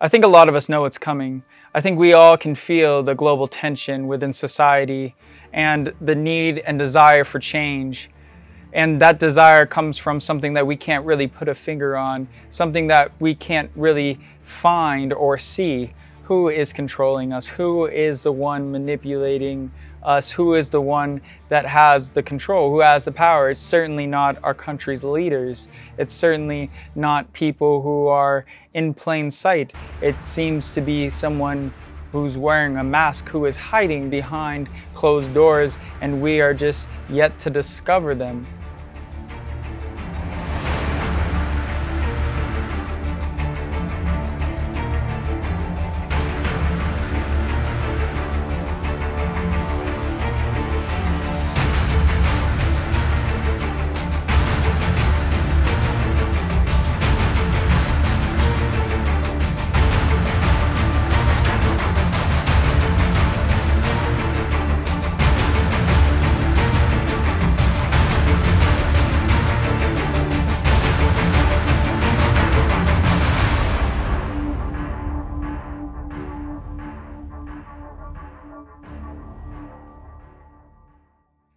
I think a lot of us know it's coming. I think we all can feel the global tension within society and the need and desire for change. And that desire comes from something that we can't really put a finger on, something that we can't really find or see. Who is controlling us? Who is the one manipulating us? Who is the one that has the control? Who has the power? It's certainly not our country's leaders. It's certainly not people who are in plain sight. It seems to be someone who's wearing a mask, who is hiding behind closed doors, and we are just yet to discover them.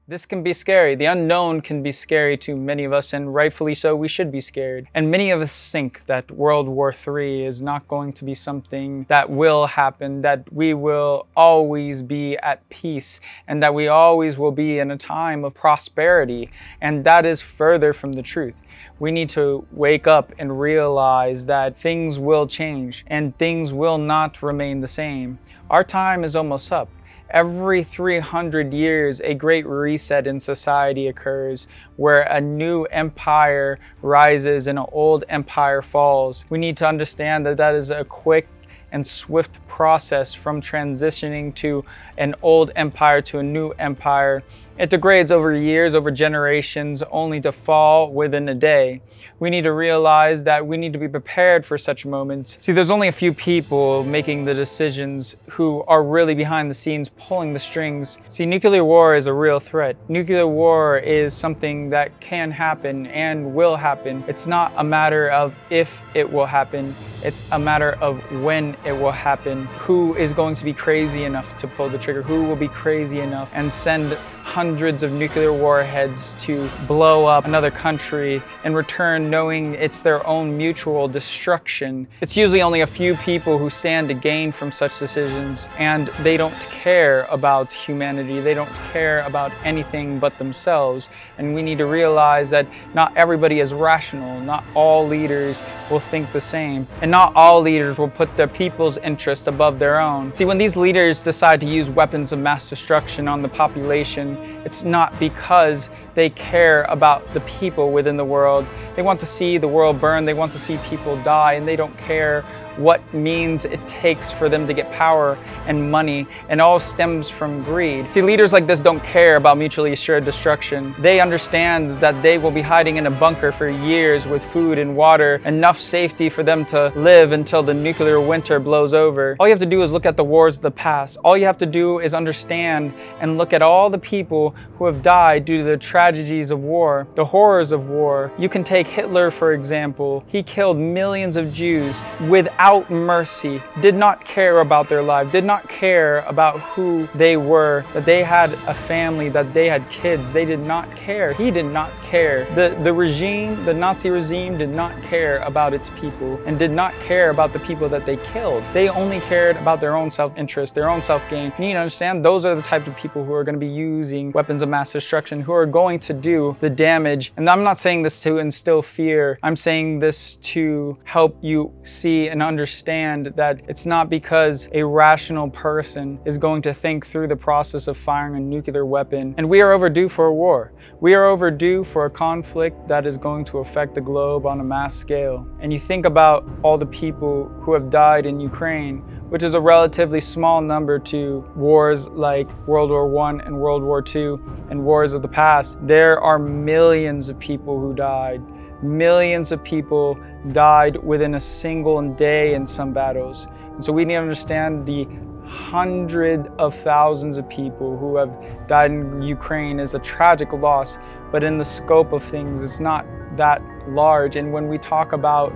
This can be scary. The unknown can be scary to many of us, and rightfully so, we should be scared. And many of us think that World War III is not going to be something that will happen, that we will always be at peace, and that we always will be in a time of prosperity. And that is further from the truth. We need to wake up and realize that things will change and things will not remain the same. Our time is almost up. Every 300 years, a great reset in society occurs where a new empire rises and an old empire falls. We need to understand that that is a quick and swift process from transitioning to an old empire to a new empire. It degrades over years, over generations, only to fall within a day. We need to realize that we need to be prepared for such moments. See, there's only a few people making the decisions who are really behind the scenes pulling the strings. See, nuclear war is a real threat. Nuclear war is something that can happen and will happen. It's not a matter of if it will happen. It's a matter of when it will happen. Who is going to be crazy enough to pull the trigger? Who will be crazy enough and send hundreds of nuclear warheads to blow up another country in return, knowing it's their own mutual destruction? It's usually only a few people who stand to gain from such decisions, and they don't care about humanity. They don't care about anything but themselves. And we need to realize that not everybody is rational. Not all leaders will think the same, and not all leaders will put their people's interest above their own. See, when these leaders decide to use weapons of mass destruction on the population, it's not because they care about the people within the world. They want to see the world burn. They want to see people die, and they don't care what means it takes for them to get power and money, and all stems from greed. See, leaders like this don't care about mutually assured destruction. They understand that they will be hiding in a bunker for years with food and water, enough safety for them to live until the nuclear winter blows over. All you have to do is look at the wars of the past. All you have to do is understand and look at all the people who have died due to the tragedies of war, the horrors of war. You can take Hitler, for example. He killed millions of Jews without mercy, did not care about their life, did not care about who they were, that they had a family, that they had kids. They did not care. He did not care. The regime, the Nazi regime, did not care about its people and did not care about the people that they killed. They only cared about their own self-interest, their own self-gain. You need to understand those are the type of people who are going to be using weapons of mass destruction, who are going to do the damage. And I'm not saying this to instill fear. I'm saying this to help you see and understand that it's not because a rational person is going to think through the process of firing a nuclear weapon. And we are overdue for a war. We are overdue for a conflict that is going to affect the globe on a mass scale. And you think about all the people who have died in Ukraine, which is a relatively small number to wars like World War I and World War II and wars of the past. There are millions of people who died. Millions of people died within a single day in some battles. And so we need to understand the hundreds of thousands of people who have died in Ukraine is a tragic loss, but in the scope of things, it's not that large. And when we talk about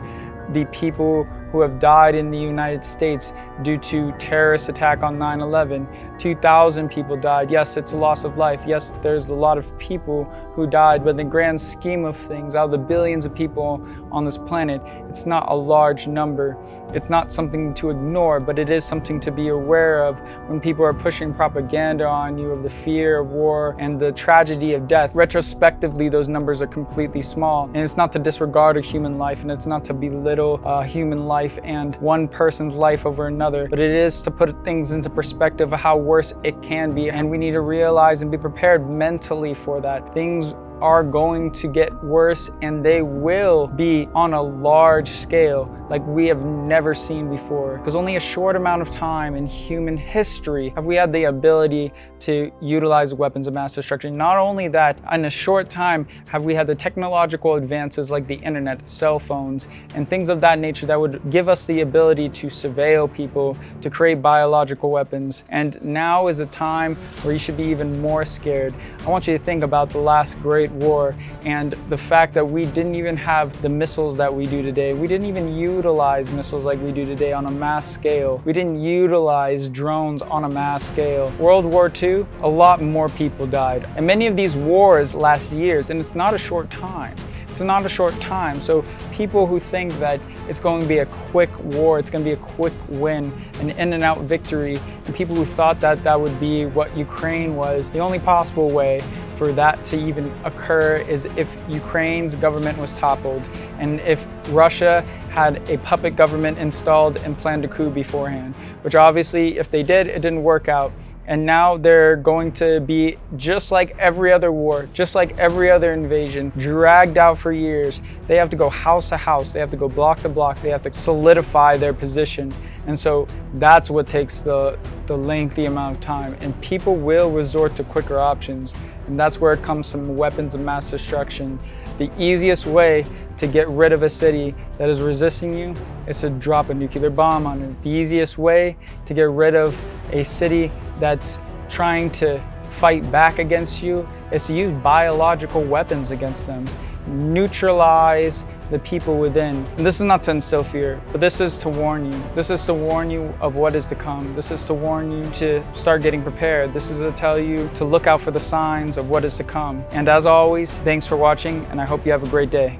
the people who have died in the United States due to terrorist attack on 9/11. 2,000 people died. Yes, it's a loss of life. Yes, there's a lot of people who died, but in the grand scheme of things, out of the billions of people on this planet, it's not a large number. It's not something to ignore, but it is something to be aware of when people are pushing propaganda on you of the fear of war and the tragedy of death. Retrospectively, those numbers are completely small, and it's not to disregard a human life, and it's not to belittle human life and one person's life over another, but it is to put things into perspective of how worse it can be, and we need to realize and be prepared mentally for that. Things are going to get worse, and they will be on a large scale like we have never seen before, because only a short amount of time in human history have we had the ability to utilize weapons of mass destruction. Not only that, in a short time have we had the technological advances like the internet, cell phones, and things of that nature that would give us the ability to surveil people, to create biological weapons. And now is a time where you should be even more scared. I want you to think about the last great war and the fact that we didn't even have the missiles that we do today. We didn't even utilize missiles like we do today on a mass scale. We didn't utilize drones on a mass scale. World War II, a lot more people died. And many of these wars last years, and it's not a short time. It's not a short time. So people who think that it's going to be a quick war, it's going to be a quick win, an in and out victory, and people who thought that that would be what Ukraine was, the only possible way for that to even occur is if Ukraine's government was toppled and if Russia had a puppet government installed and planned a coup beforehand, which obviously if they did, it didn't work out. And now they're going to be just like every other war, just like every other invasion, dragged out for years. They have to go house to house, they have to go block to block, they have to solidify their position. And so that's what takes the lengthy amount of time. And people will resort to quicker options. And that's where it comes from weapons of mass destruction. The easiest way to get rid of a city that is resisting you is to drop a nuclear bomb on it. The easiest way to get rid of a city that's trying to fight back against you is to use biological weapons against them. Neutralize the people within. And this is not to instill fear, but this is to warn you. This is to warn you of what is to come. This is to warn you to start getting prepared. This is to tell you to look out for the signs of what is to come. And as always, thanks for watching, and I hope you have a great day.